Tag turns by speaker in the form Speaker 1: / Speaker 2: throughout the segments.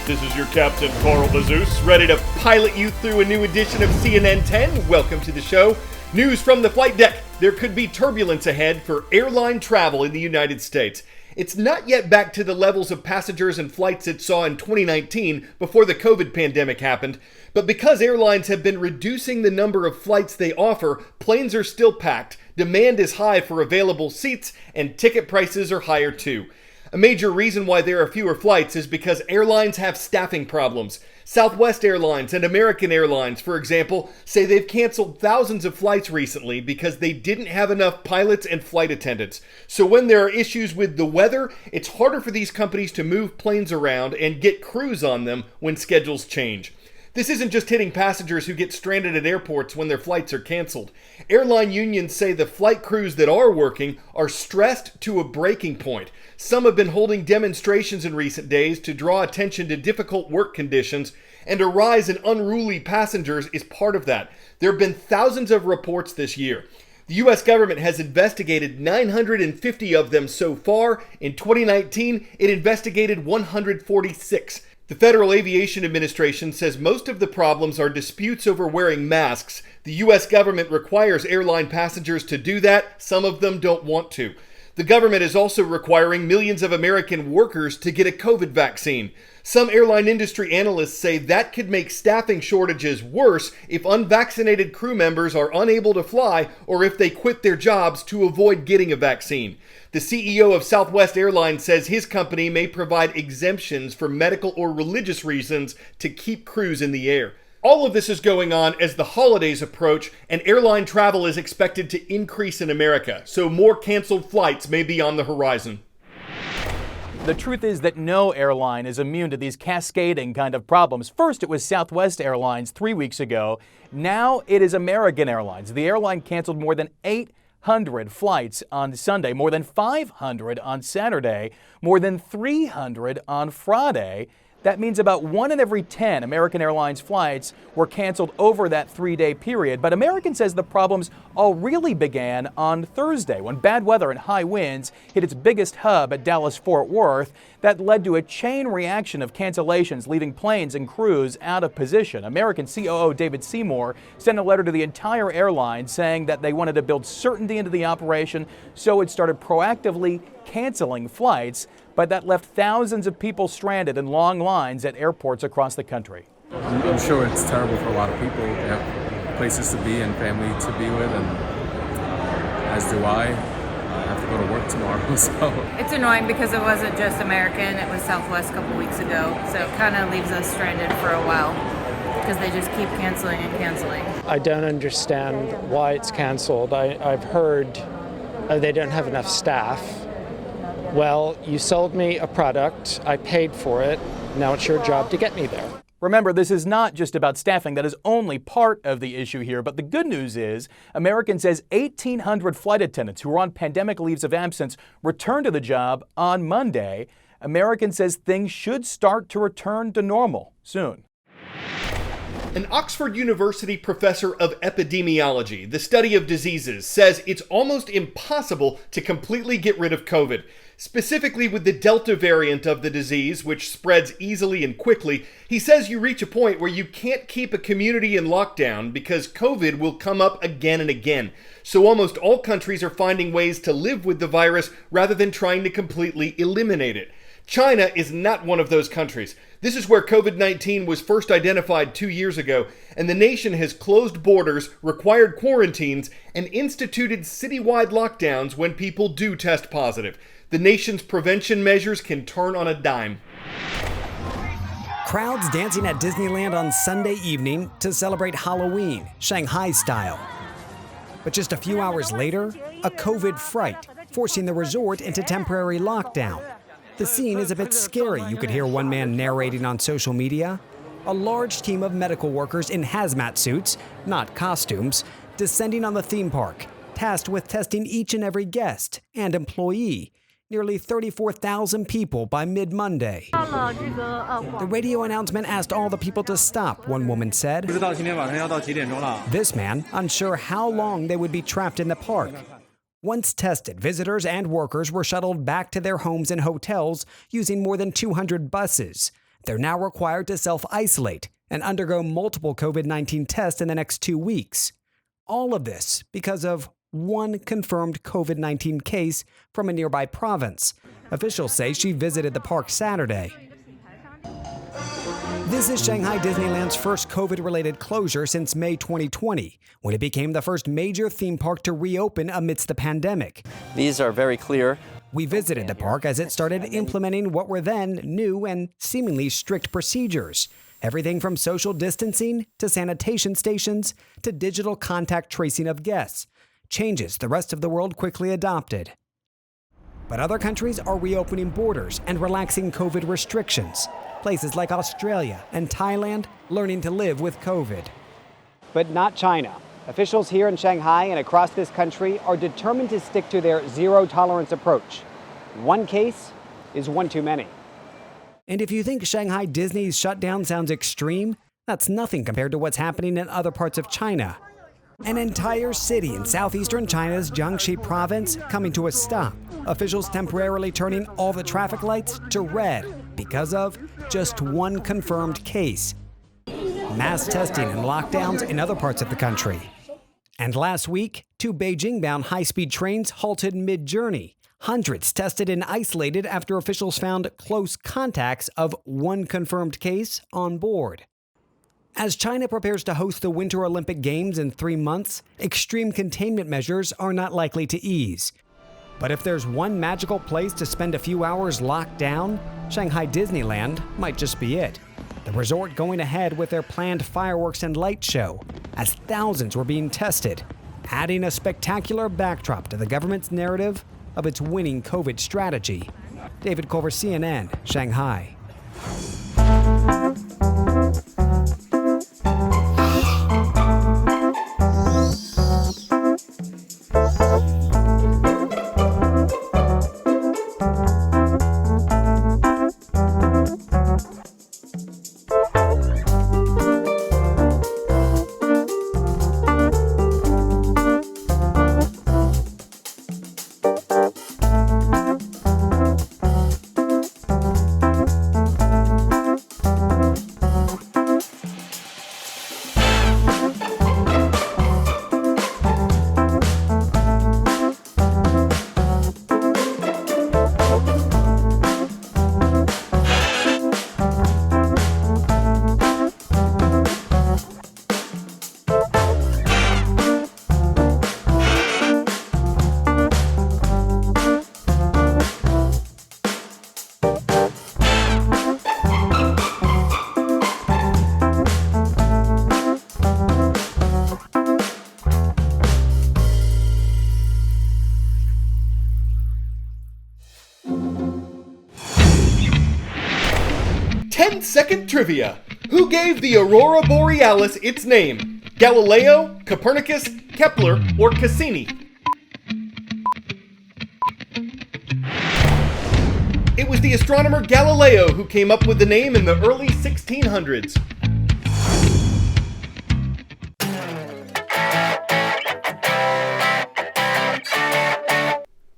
Speaker 1: This is your Captain Carl Bezus, ready to pilot you through a new edition of CNN 10. Welcome to the show. News from the flight deck. There could be turbulence ahead for airline travel in the United States. It's not yet back to the levels of passengers and flights it saw in 2019 before the COVID pandemic happened. But because airlines have been reducing the number of flights they offer, planes are still packed, demand is high for available seats, and ticket prices are higher too. A major reason why there are fewer flights is because airlines have staffing problems. Southwest Airlines and American Airlines, for example, say they've canceled thousands of flights recently because they didn't have enough pilots and flight attendants. So when there are issues with the weather, it's harder for these companies to move planes around and get crews on them when schedules change. This isn't just hitting passengers who get stranded at airports when their flights are canceled. Airline unions say the flight crews that are working are stressed to a breaking point. Some have been holding demonstrations in recent days to draw attention to difficult work conditions, and a rise in unruly passengers is part of that. There have been thousands of reports this year. The U.S. government has investigated 950 of them so far. In 2019, it investigated 146. The Federal Aviation Administration says most of the problems are disputes over wearing masks. The U.S. government requires airline passengers to do that. Some of them don't want to. The government is also requiring millions of American workers to get a COVID vaccine. Some airline industry analysts say that could make staffing shortages worse if unvaccinated crew members are unable to fly or if they quit their jobs to avoid getting a vaccine. The CEO of Southwest Airlines says his company may provide exemptions for medical or religious reasons to keep crews in the air. All of this is going on as the holidays approach, and airline travel is expected to increase in America, so more canceled flights may be on the horizon.
Speaker 2: The truth is that no airline is immune to these cascading kind of problems. First, it was Southwest Airlines 3 weeks ago. Now it is American Airlines. The airline canceled more than 800 flights on Sunday, more than 500 on Saturday, more than 300 on Friday. That means about 1 in every 10 American Airlines flights were canceled over that 3-day period. But American says the problems all really began on Thursday when bad weather and high winds hit its biggest hub at Dallas-Fort Worth. That led to a chain reaction of cancellations, leaving planes and crews out of position. American COO David Seymour sent a letter to the entire airline saying that they wanted to build certainty into the operation, so it started proactively canceling flights. But that left thousands of people stranded in long lines at airports across the country.
Speaker 3: I'm sure it's terrible for a lot of people. They have places to be and family to be with, and as do I. I have to go to work tomorrow, so.
Speaker 4: It's annoying because it wasn't just American, it was Southwest a couple weeks ago, so it kind of leaves us stranded for a while because they just keep canceling and canceling.
Speaker 5: I don't understand why it's canceled. I've heard they don't have enough staff. Well, you sold me a product, I paid for it, now it's your job to get me there.
Speaker 2: Remember, this is not just about staffing. That is only part of the issue here. But the good news is American says 1,800 flight attendants who were on pandemic leaves of absence returned to the job on Monday. American says things should start to return to normal soon.
Speaker 1: An Oxford University professor of epidemiology, the study of diseases, says it's almost impossible to completely get rid of COVID. Specifically with the Delta variant of the disease, which spreads easily and quickly, he says you reach a point where you can't keep a community in lockdown because COVID will come up again and again. So almost all countries are finding ways to live with the virus rather than trying to completely eliminate it. China is not one of those countries. This is where COVID-19 was first identified 2 years ago, and the nation has closed borders, required quarantines, and instituted citywide lockdowns when people do test positive. The nation's prevention measures can turn on a dime.
Speaker 6: Crowds dancing at Disneyland on Sunday evening to celebrate Halloween, Shanghai style. But just a few hours later, a COVID fright, forcing the resort into temporary lockdown. The scene is a bit scary, you could hear one man narrating on social media. A large team of medical workers in hazmat suits, not costumes, descending on the theme park, tasked with testing each and every guest and employee. Nearly 34,000 people by mid-Monday. The radio announcement asked all the people to stop, one woman said. This man unsure how long they would be trapped in the park. Once tested, visitors and workers were shuttled back to their homes and hotels using more than 200 buses. They're now required to self-isolate and undergo multiple COVID-19 tests in the next 2 weeks. All of this because of one confirmed COVID-19 case from a nearby province. Officials say she visited the park Saturday. This is Shanghai Disneyland's first COVID-related closure since May 2020, when it became the first major theme park to reopen amidst the pandemic.
Speaker 7: These are very clear.
Speaker 6: We visited the park as it started implementing what were then new and seemingly strict procedures. Everything from social distancing to sanitation stations to digital contact tracing of guests. Changes the rest of the world quickly adopted. But other countries are reopening borders and relaxing COVID restrictions. Places like Australia and Thailand learning to live with COVID. But not China. Officials here in Shanghai and across this country are determined to stick to their zero-tolerance approach. One case is one too many. And if you think Shanghai Disney's shutdown sounds extreme, that's nothing compared to what's happening in other parts of China. An entire city in southeastern China's Jiangxi province coming to a stop. Officials temporarily turning all the traffic lights to red because of just one confirmed case. Mass testing and lockdowns in other parts of the country. And last week, 2 Beijing-bound high-speed trains halted mid-journey. Hundreds tested and isolated after officials found close contacts of one confirmed case on board. As China prepares to host the Winter Olympic Games in 3 months, extreme containment measures are not likely to ease. But if there's one magical place to spend a few hours locked down, Shanghai Disneyland might just be it. The resort going ahead with their planned fireworks and light show, as thousands were being tested, adding a spectacular backdrop to the government's narrative of its winning COVID strategy. David Culver, CNN, Shanghai.
Speaker 1: Second trivia. Who gave the Aurora Borealis its name? Galileo, Copernicus, Kepler, or Cassini? It was the astronomer Galileo who came up with the name in the early 1600s.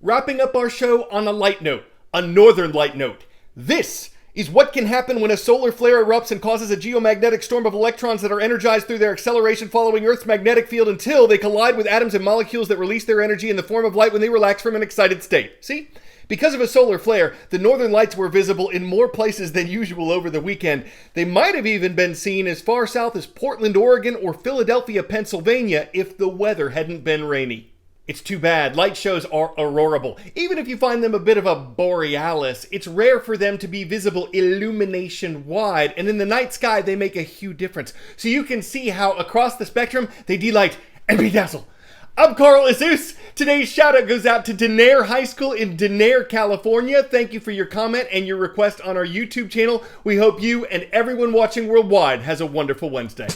Speaker 1: Wrapping up our show on a light note, a northern light note. This is what can happen when a solar flare erupts and causes a geomagnetic storm of electrons that are energized through their acceleration following Earth's magnetic field until they collide with atoms and molecules that release their energy in the form of light when they relax from an excited state. See? Because of a solar flare, the northern lights were visible in more places than usual over the weekend. They might have even been seen as far south as Portland, Oregon, or Philadelphia, Pennsylvania, if the weather hadn't been rainy. It's too bad. Light shows are aurorable. Even if you find them a bit of a borealis, it's rare for them to be visible illumination-wide, and in the night sky, they make a huge difference. So you can see how across the spectrum, they delight and bedazzle. I'm Carl Azus. Today's shout-out goes out to Denair High School in Denair, California. Thank you for your comment and your request on our YouTube channel. We hope you and everyone watching worldwide has a wonderful Wednesday.